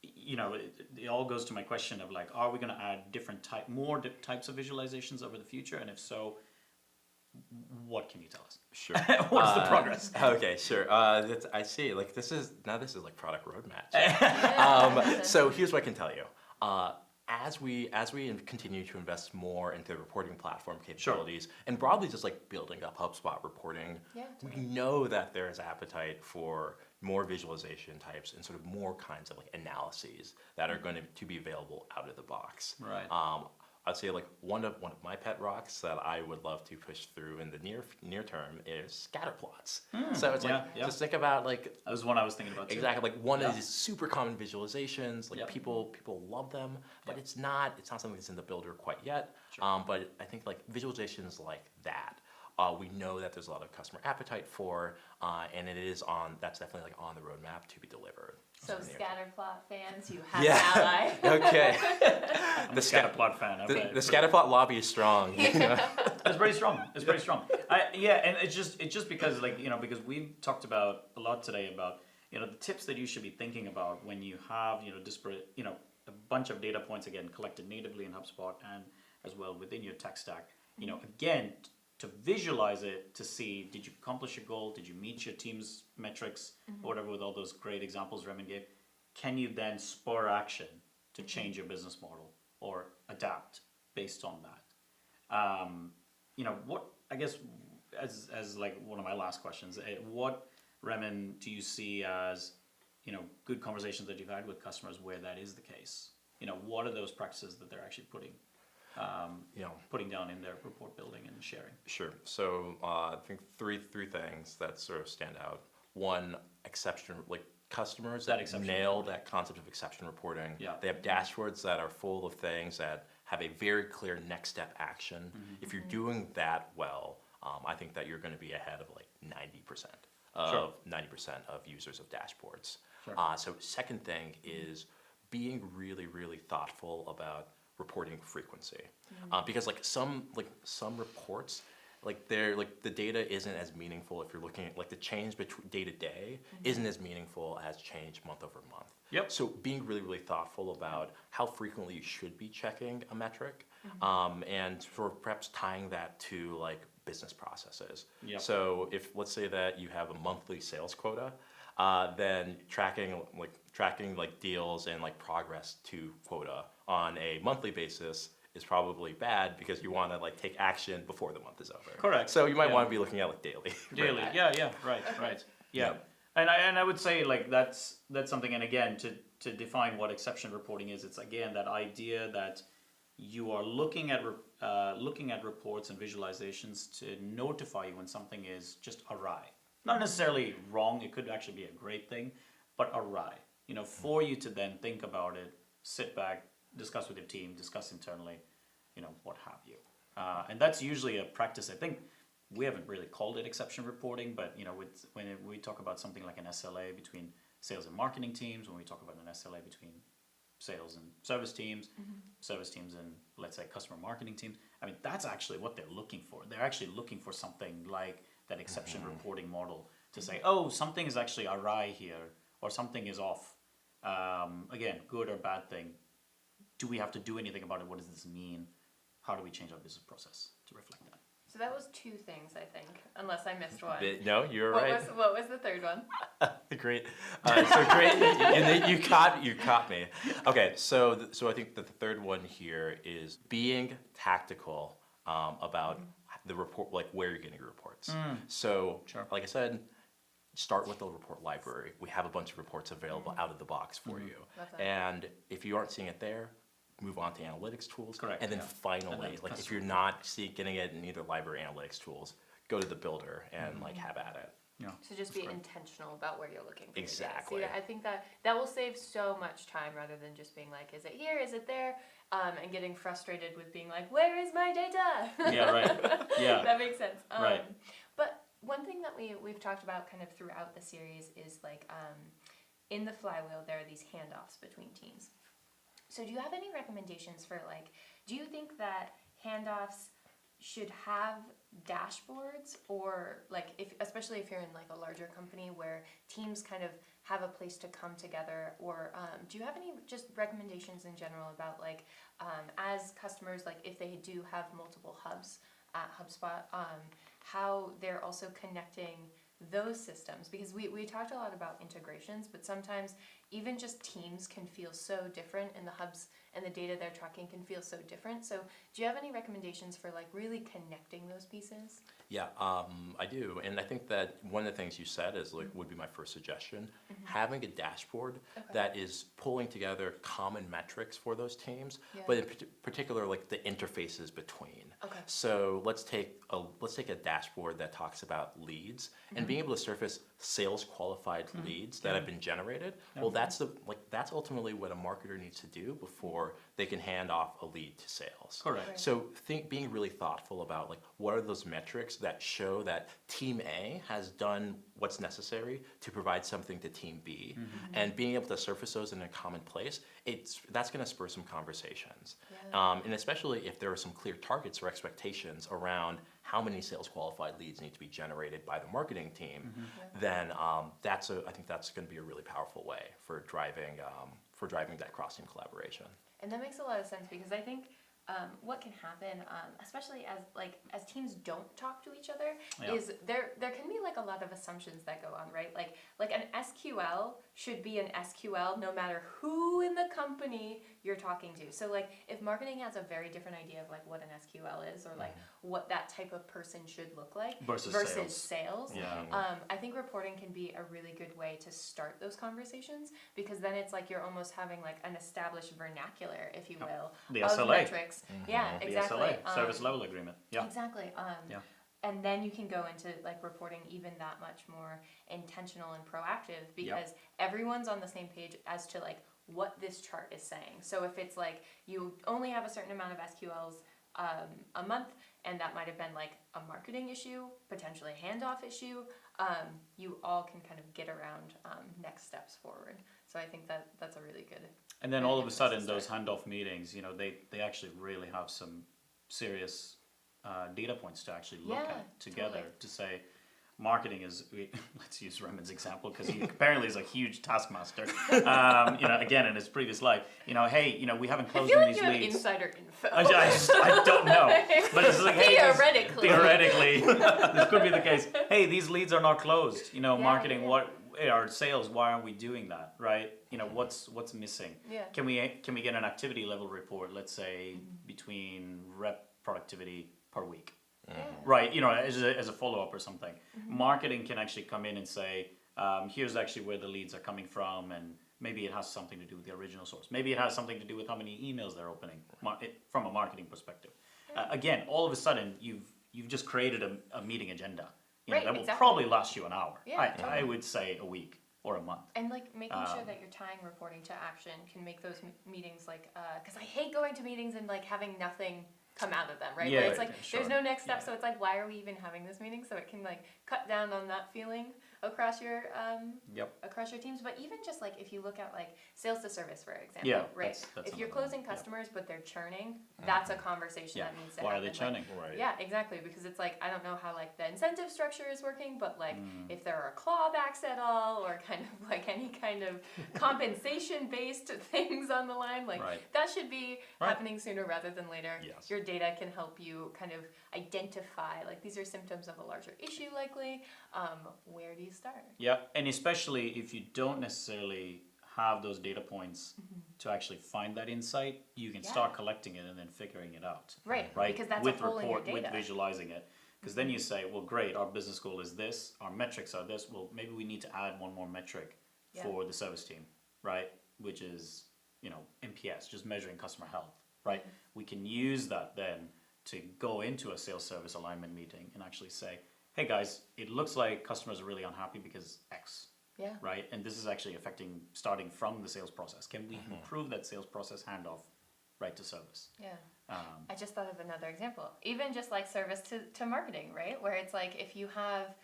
S1: it all goes to my question of like, are we going to add more types of visualizations over the future? And if so, what can you tell us?
S2: Sure.
S1: What's the progress?
S2: Okay, sure. I see. Like this is like product roadmap. So here's what I can tell you. As we continue to invest more into reporting platform capabilities and broadly just like building up HubSpot reporting, we know that there is appetite for more visualization types and sort of more kinds of like analyses that are going to be available out of the box.
S1: Right.
S2: I'd say like one of my pet rocks that I would love to push through in the near term is scatterplots. So it's just think about like
S1: that was one I was thinking about too.
S2: Exactly, like one of these super common visualizations. Like people love them, but it's not something that's in the builder quite yet. Sure. But I think like visualizations like that. We know that there's a lot of customer appetite for, and that's definitely like on the roadmap to be delivered.
S3: So scatterplot fans, you have an ally.
S2: Okay.
S1: The scatterplot fan.
S2: The scatterplot lobby is strong.
S1: It's pretty strong. It's pretty strong. And it's just because like because we've talked about a lot today about the tips that you should be thinking about when you have disparate a bunch of data points again collected natively in HubSpot and as well within your tech stack. Again, to visualize it, to see, did you accomplish your goal? Did you meet your team's metrics? Or whatever, with all those great examples Remen gave. Can you then spur action to change your business model or adapt based on that? What, I guess, as like one of my last questions, what, Remen, do you see as, good conversations that you've had with customers where that is the case? What are those practices that they're actually putting down in their report building and sharing? Sure.
S2: So I think three things that sort of stand out. One, customers that nail that concept of exception reporting. Yeah. They have dashboards that are full of things that have a very clear next step action. If you're doing that well, I think that you're going to be ahead of like 90% of 90% of users of dashboards. Sure. So second thing is being really, really thoughtful about reporting frequency, because some reports, the data isn't as meaningful if you're looking at the change between day to day isn't as meaningful as change month over month. Yep. So being really, really thoughtful about how frequently you should be checking a metric, and sort of perhaps tying that to like business processes. Yep. So if let's say that you have a monthly sales quota, then tracking deals and like progress to quota on a monthly basis is probably bad because you want to like take action before the month is over.
S1: Correct.
S2: So you might
S1: Yeah.
S2: want to be looking at like daily.
S1: Daily, yeah, right, right, yeah.
S2: Yep.
S1: And I would say like that's something. And again, to define what exception reporting is, it's again that idea that you are looking at reports and visualizations to notify you when something is just awry. Not necessarily wrong. It could actually be a great thing, but awry. You know, for you to then think about it, sit back, discuss with your team, discuss internally, you know, what have you. And that's usually a practice. I think we haven't really called it exception reporting, but you know, when we talk about something like an SLA between sales and marketing teams, when we talk about an SLA between sales and service teams, service teams and let's say customer marketing teams, I mean, that's actually what they're looking for. They're actually looking for something like that exception reporting model to say, oh, something is actually awry here, or something is off. Again, good or bad thing. Do we have to do anything about it? What does this mean? How do we change our business process to reflect that?
S3: So that was 2 things, I think, unless I missed one.
S2: No, you're right.
S3: What was the third one?
S2: Great. So great. You caught me. Okay, so I think that the third one here is being tactical about the report, like where you're getting your reports. So,
S1: Sure.
S2: like I said, start with the report library. We have a bunch of reports available out of the box for you.
S3: Love that.
S2: And if you aren't seeing it there, move on to analytics tools.
S1: Correct,
S2: And then
S1: yeah.
S2: finally,
S1: And then
S2: like if
S1: customer
S2: you're not getting it in either library or analytics tools, go to the builder and like have at it.
S1: Yeah.
S3: So just be intentional about where you're looking for your data.
S2: Exactly.
S3: See, I think that will save so much time rather than just being like, is it here, is it there? And getting frustrated with being like, where is my data?
S1: Yeah, right. Yeah.
S3: That makes sense.
S1: Right.
S3: But one thing that we've talked about kind of throughout the series is like in the flywheel, there are these handoffs between teams. So do you have any recommendations for like, do you think that handoffs should have dashboards, or like especially if you're in like a larger company where teams kind of have a place to come together, or do you have any just recommendations in general about like as customers, like if they do have multiple hubs at HubSpot, how they're also connecting those systems? Because we talked a lot about integrations, but sometimes even just teams can feel so different, and the hubs and the data they're tracking can feel so different. So do you have any recommendations for like really connecting those pieces?
S2: Yeah, I do, and I think that one of the things you said is like would be my first suggestion. Having a dashboard that is pulling together common metrics for those teams, but in particular like the interfaces between.
S3: Okay.
S2: So let's take a dashboard that talks about leads and being able to surface sales qualified leads that have been generated. Well, that's ultimately what a marketer needs to do before they can hand off a lead to sales.
S1: Correct.
S3: Right.
S2: So being really thoughtful about like what are those metrics that show that team A has done what's necessary to provide something to team B, and being able to surface those in a common place, that's going to spur some conversations. And especially if there are some clear targets or expectations around how many sales qualified leads need to be generated by the marketing team, then I think that's going to be a really powerful way for driving that cross-team collaboration.
S3: And that makes a lot of sense, because I think what can happen, especially as teams don't talk to each other, is there can be like a lot of assumptions that go on, right? Like an SQL should be an SQL no matter who in the company you're talking to. So like if marketing has a very different idea of like what an SQL is, or like what that type of person should look like
S1: Versus
S3: sales.
S1: Yeah.
S3: I think reporting can be a really good way to start those conversations, because then it's like you're almost having like an established vernacular, if you will,
S1: The
S3: of
S1: SLA.
S3: metrics. Yeah,
S1: The
S3: exactly.
S1: SLA, service level agreement. Yeah.
S3: Exactly. And then you can go into like reporting even that much more intentional and proactive, because everyone's on the same page as to like what this chart is saying. So if it's like you only have a certain amount of SQLs a month, and that might have been like a marketing issue, potentially a handoff issue, you all can kind of get around next steps forward. So I think that's a really good.
S1: And then
S3: really
S1: all of
S3: good
S1: a
S3: place to
S1: sudden, those
S3: start.
S1: handoff meetings, you know, they actually really have some serious data points to actually look at together,
S3: totally.
S1: to say, marketing is, let's use Remen's example, because he apparently is a huge taskmaster. You know, again, in his previous life, you know, hey, you know, we haven't
S3: I
S1: closed
S3: feel
S1: on
S3: like
S1: these
S3: you have
S1: leads.
S3: insider info.
S1: I don't know, but it's like, hey,
S3: Theoretically.
S1: theoretically, this could be the case. Hey, these leads are not closed. You know,
S3: Yeah,
S1: marketing.
S3: yeah.
S1: What our sales, why aren't we doing that, right? You know, what's missing?
S3: Yeah.
S1: Can we get an activity level report, let's say, between rep productivity per week?
S3: Yeah.
S1: Right, you know, as a follow-up or something. Marketing can actually come in and say, here's actually where the leads are coming from, and maybe it has something to do with the original source. Maybe it has something to do with how many emails they're opening from a marketing perspective. Again, all of a sudden, you've just created a meeting agenda. You know,
S3: Right,
S1: that will
S3: exactly.
S1: probably last you an hour.
S3: Yeah,
S1: I
S3: totally.
S1: would say a week or a month.
S3: And like making sure that you're tying reporting to action can make those meetings like, because I hate going to meetings and like having nothing come out of them, right?
S1: Yeah,
S3: Where it's like
S1: sure.
S3: there's no next step,
S1: Yeah.
S3: so it's like, why are we even having this meeting? So it can like cut down on that feeling across your
S1: Yep.
S3: across your teams. But even just like if you look at like sales to service, for example,
S1: Yeah,
S3: right?
S1: that's
S3: If you're
S1: another one.
S3: closing
S1: Yeah.
S3: customers but they're churning, that's a conversation
S1: Yeah.
S3: that needs to
S1: Why are
S3: happen.
S1: they churning?
S2: Right.
S3: Yeah, exactly. Because it's like I don't know how like the incentive structure is working, but like if there are clawbacks at all, or kind of like any kind of compensation based things on the line, like
S1: Right.
S3: that should be
S1: Right.
S3: happening sooner rather than later.
S2: Yes.
S3: Your data can help you kind of identify like these are symptoms of a larger issue, likely. Where do you start?
S1: Yeah, and especially if you don't necessarily have those data points to actually find that insight, you can
S3: Yeah.
S1: start collecting it and then figuring it out.
S3: Right,
S1: Right,
S3: because that's
S1: with
S3: a hole in your
S1: report, with
S3: data.
S1: visualizing it, because then you say, well, great, our business goal is this, our metrics are this. Well, maybe we need to add one more metric
S3: Yeah.
S1: for the service team, right? Which is, you know, NPS, just measuring customer health, right? We can use that then to go into a sales service alignment meeting and actually say, hey guys, it looks like customers are really unhappy because X,
S3: Yeah.
S1: right? And this is actually affecting starting from the sales process. Can we improve that sales process handoff right to service?
S3: Yeah.
S1: Um,
S3: I just thought of another example. Even just like service to marketing, right? Where it's like if you have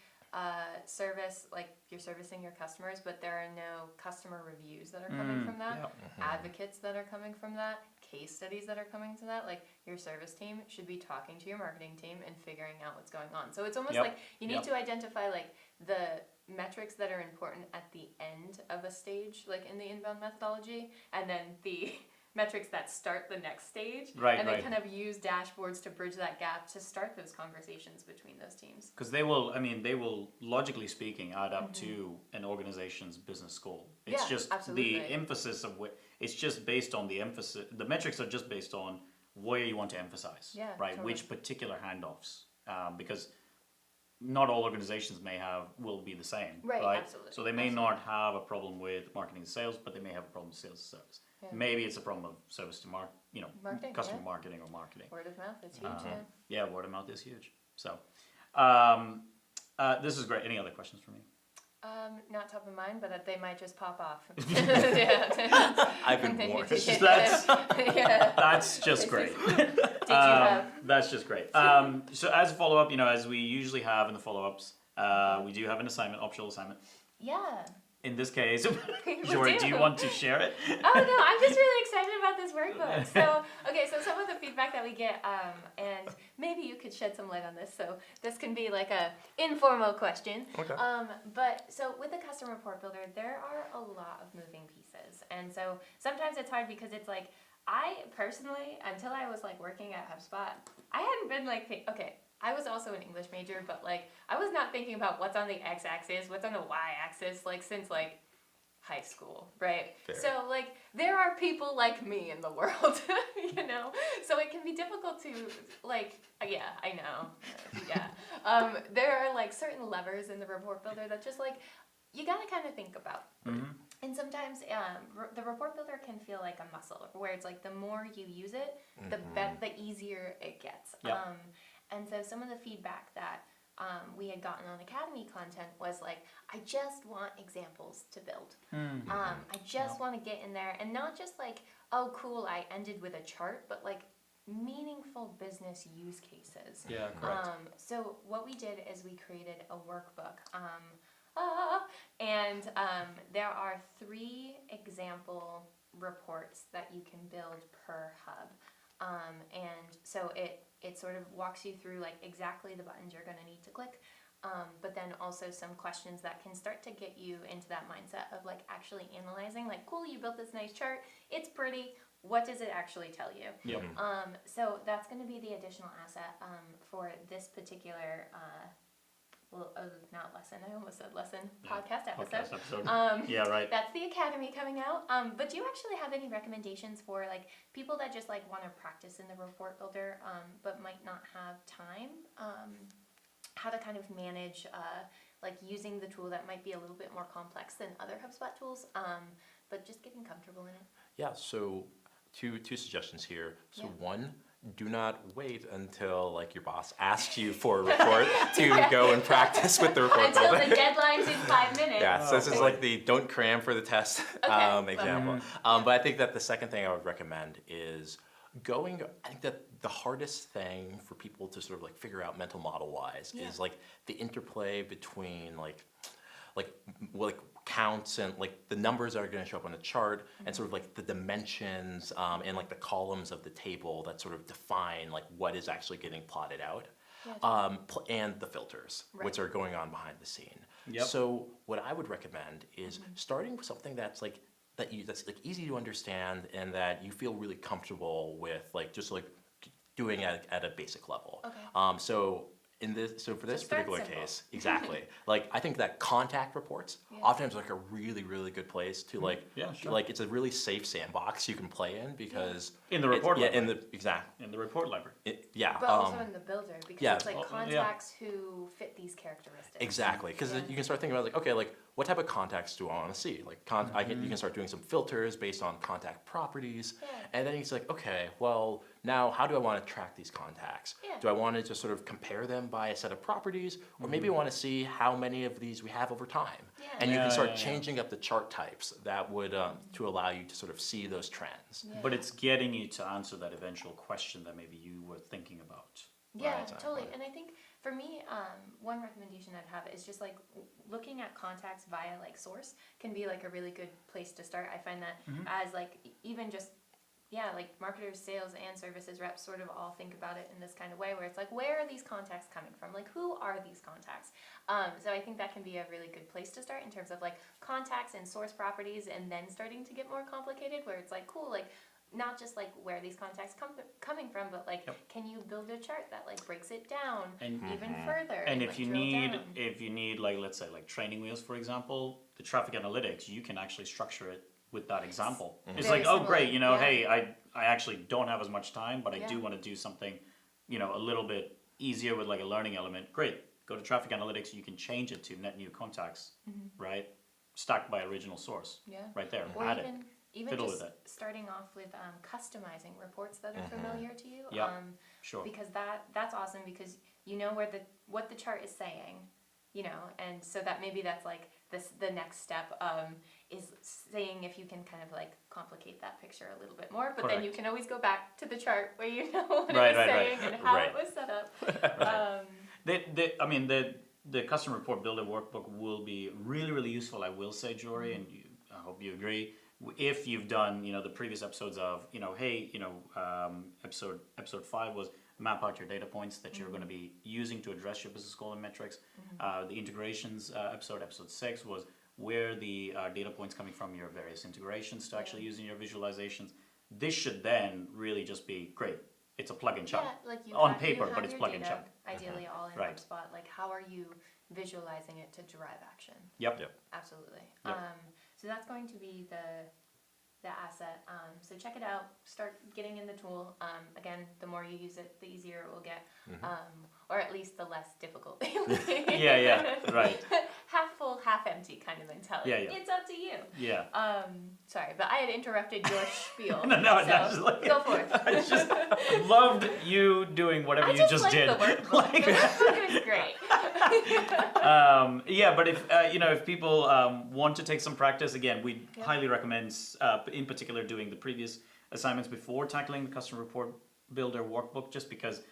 S3: service, like you're servicing your customers, but there are no customer reviews that are coming from that,
S1: yeah.
S3: advocates that are coming from that, case studies that are coming to that, like your service team should be talking to your marketing team and figuring out what's going on. So it's almost
S1: Yep.
S3: like you need
S1: Yep.
S3: to identify like the metrics that are important at the end of a stage, like in the inbound methodology, and then the metrics that start the next stage,
S1: Right,
S3: and
S1: right.
S3: then kind of use dashboards to bridge that gap to start those conversations between those teams.
S1: Because they will, logically speaking, add up to an organization's business goal. It's
S3: Yeah,
S1: just
S3: absolutely.
S1: the emphasis of it's just based on the emphasis. The metrics are just based on where you want to emphasize,
S3: Yeah,
S1: right?
S3: totally.
S1: Which particular handoffs, because not all organizations will be the same,
S3: Right,
S1: right?
S3: absolutely,
S1: So they may
S3: absolutely.
S1: not have a problem with marketing and sales, but they may have a problem with sales and service.
S3: Yeah.
S1: Maybe it's a problem of service to
S3: Marketing,
S1: customer
S3: yeah.
S1: marketing or marketing.
S3: Word of mouth, it's huge.
S1: Yeah, word of mouth is huge. So, this is great. Any other questions for me?
S3: Not top of mind, but they might just pop off. Yeah.
S2: I've been warned.
S1: That's
S3: Yeah.
S1: that's just great.
S3: Did you have?
S1: That's just great. So as a follow up, as we usually have in the follow ups, we do have an assignment, optional assignment.
S3: Yeah.
S1: In this case,
S3: We
S1: Jory, do you want to share it?
S3: Oh no, I'm just really excited about this workbook. So, okay, so some of the feedback that we get, and maybe you could shed some light on this. So this can be like a informal question.
S2: Okay.
S3: But so with the custom report builder, there are a lot of moving pieces, and so sometimes it's hard because it's like I personally, until I was like working at HubSpot, I hadn't been like okay. I was also an English major, but like I was not thinking about what's on the x-axis, what's on the y-axis, like since like high school, right?
S2: Fair.
S3: So like there are people like me in the world, so it can be difficult to like, yeah, I know, yeah. There are like certain levers in the report builder that just like you gotta kind of think about. And sometimes the report builder can feel like a muscle, where it's like the more you use it, the easier it gets.
S1: Yep.
S3: And so some of the feedback that we had gotten on Academy content was like, I just want examples to build. I just want to get in there and not just like, oh, cool, I ended with a chart, but like meaningful business use cases.
S1: Yeah, correct.
S3: So what we did is we created a workbook. And there are 3 example reports that you can build per hub. And so it sort of walks you through like exactly the buttons you're going to need to click, but then also some questions that can start to get you into that mindset of like actually analyzing, like, cool, you built this nice chart, it's pretty, what does it actually tell you?
S1: Yep.
S3: So that's going to be the additional asset for this particular not lesson, I almost said lesson,
S1: Yeah,
S3: podcast
S1: podcast
S3: episode.
S1: episode. Yeah, right.
S3: That's the Academy coming out. But do you actually have any recommendations for like people that just like want to practice in the report builder, but might not have time? How to kind of manage like using the tool that might be a little bit more complex than other HubSpot tools, but just getting comfortable in it.
S2: Yeah, so two suggestions here. So
S3: Yeah.
S2: one, do not wait until like your boss asks you for a report to go and practice with the report
S3: Until
S2: builder.
S3: the deadline's in 5 minutes.
S2: Yeah, so this is
S1: boy.
S2: like the don't cram for the test example. But I think that the second thing I would recommend is I think that the hardest thing for people to sort of like figure out mental model wise is like the interplay between like counts and like the numbers that are going to show up on the chart and sort of like the dimensions and like the columns of the table that sort of define like what is actually getting plotted out. And the filters, which are going on behind the scene.
S1: Yep.
S2: So what I would recommend is starting with something that's like that's like easy to understand and that you feel really comfortable with, like just like doing at a basic level.
S3: Okay.
S2: So for this
S3: start
S2: particular
S3: simple.
S2: case, exactly. Like I think that contact reports oftentimes like a really, really good place to like
S1: Yeah, sure.
S2: like it's a really safe sandbox you can play in because
S1: In the report
S2: in
S1: library.
S2: the
S1: report library.
S3: But also in the builder, because
S2: yeah.
S3: it's like
S1: Oh, yeah.
S3: contacts who fit these characteristics.
S2: Exactly, because you can start thinking about like, okay, like what type of contacts do I want to see? Like, you can start doing some filters based on contact properties, and then it's like, okay, well, now how do I want to track these contacts?
S3: Yeah.
S2: Do I want to just sort of compare them by a set of properties, or maybe I want to see how many of these we have over time?
S3: Yeah.
S2: And you can start
S1: Yeah.
S2: changing up the chart types that would to allow you to sort of see those trends.
S1: But it's getting you to answer that eventual question that maybe you were thinking about.
S3: Yeah,
S2: Right.
S3: totally. And I think for me, one recommendation I'd have is just like looking at contacts via like source can be like a really good place to start. I find that as like even just like marketers, sales, and services reps sort of all think about it in this kind of way where it's like, where are these contacts coming from? Like, who are these contacts? So I think that can be a really good place to start in terms of like contacts and source properties, and then starting to get more complicated where it's like, cool, like not just like where these contacts coming from, but like, can you build a chart that like breaks it down
S1: And-
S3: even further?
S1: And if
S3: like,
S1: you
S3: drill
S1: need
S3: down?
S1: like, let's say like training wheels, for example, the traffic analytics, you can actually structure it with that example. It's
S3: Very
S1: like, oh
S3: similar,
S1: great,
S3: yeah.
S1: hey, I actually don't have as much time, but I do
S3: Yeah.
S1: want to do something, a little bit easier with like a learning element. Great, go to traffic analytics, you can change it to net new contacts, right? Stacked by original source,
S3: Yeah.
S1: right there,
S3: Or
S1: add it.
S3: even
S1: Fiddle
S3: just
S1: with it.
S3: starting off with customizing reports that are familiar to you.
S1: Yep. Sure.
S3: Because that's awesome because you know what the chart is saying, and so that maybe that's like the next step is seeing if you can kind of like complicate that picture a little bit more, but then you
S1: Correct.
S3: can always go back to the chart where you know what
S1: Right,
S3: it was
S1: right,
S3: saying
S1: right.
S3: and how
S2: Right.
S3: it was set up.
S1: The custom report builder workbook will be really, really useful, I will say, Jory, and I hope you agree. If you've done, the previous episodes of, episode 5 was map out your data points that you're going to be using to address your business goal and metrics. The integrations episode 6 was where the data points coming from your various integrations to actually use in your visualizations. This should then really just be great. It's a plug and chug.
S3: Yeah, like you
S1: On
S3: have,
S1: paper,
S3: you
S1: but
S3: have
S1: it's
S3: your
S1: plug and
S3: data,
S1: chug.
S3: ideally all in
S1: Right.
S3: HubSpot. Like how are you visualizing it to drive action?
S1: Yep.
S3: Absolutely.
S1: Yep.
S3: So that's going to be the asset. So check it out. Start getting in the tool. Again, the more you use it, the easier it will get, or at least the less difficult.
S1: Yeah, right.
S3: Half full, half empty kind of mentality.
S1: Yeah, yeah.
S3: It's up to you.
S1: Yeah.
S3: Sorry, but I had interrupted your spiel.
S1: No,
S3: so
S1: just like,
S3: go forth.
S1: I just loved you doing whatever you just
S3: like
S1: did.
S3: The workbook. The workbook is great.
S1: But if people want to take some practice, again, we highly recommend, in particular, doing the previous assignments before tackling the custom report builder workbook, just because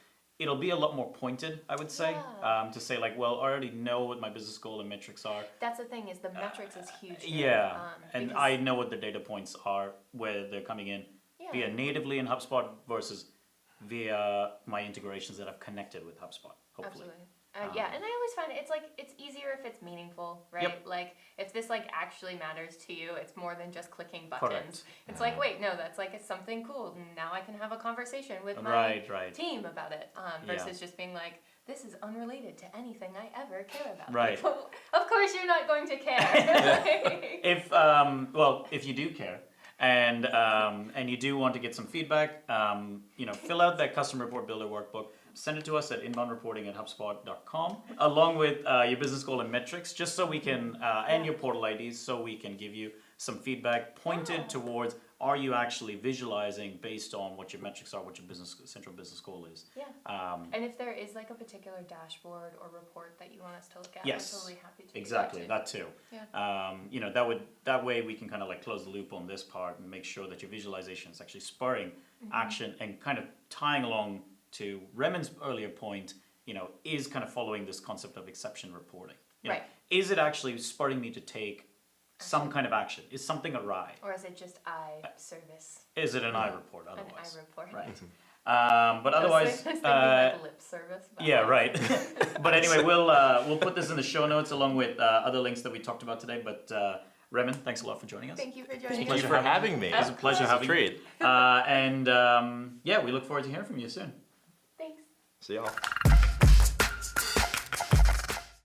S1: it'll be a lot more pointed, I would say, to say like, well, I already know what my business goal and metrics are.
S3: That's the thing is the metrics is huge.
S1: Yeah, and
S3: because-
S1: I know what the data points are, where they're coming in via natively in HubSpot versus via my integrations that I've connected with HubSpot, hopefully.
S3: Absolutely. And I always find it's easier if it's meaningful, right?
S1: Yep.
S3: Like if this like actually matters to you, it's more than just clicking buttons.
S1: Correct.
S3: It's like, wait, no, that's like it's something cool. And now I can have a conversation with my
S1: Right.
S3: team about it. Versus just being like, this is unrelated to anything I ever care about.
S1: Right.
S3: Of course you're not going to care.
S1: If you do care and you do want to get some feedback, fill out that custom report builder workbook. Send it to us at inboundreporting@hubspot.com along with your business goal and metrics, just so we can and your portal IDs, so we can give you some feedback pointed towards, are you actually visualizing based on what your metrics are, what your central business goal is.
S3: Yeah. And if there is like a particular dashboard or report that you want us to look at,
S1: Yes,
S3: we're totally happy to
S1: exactly,
S3: do that too.
S1: that too. That way we can kind of like close the loop on this part and make sure that your visualization is actually spurring action and kind of tying along to Remen's earlier point, is kind of following this concept of exception reporting.
S3: Right.
S1: Is it actually spurring me to take some kind of action? Is something awry?
S3: Or is it just service?
S1: Is it an I report
S3: An
S1: otherwise?
S3: I report.
S1: Right. But otherwise,
S3: I was thinking like lip service. But
S1: yeah, right. But anyway, we'll put this in the show notes along with other links that we talked about today. But Remen, thanks a lot for joining us.
S3: Thank you for joining
S2: Thank
S3: us.
S2: you for having me.
S1: It was a pleasure having you.
S2: Treat.
S1: And we look forward to hearing from you soon.
S3: Thanks.
S2: See y'all.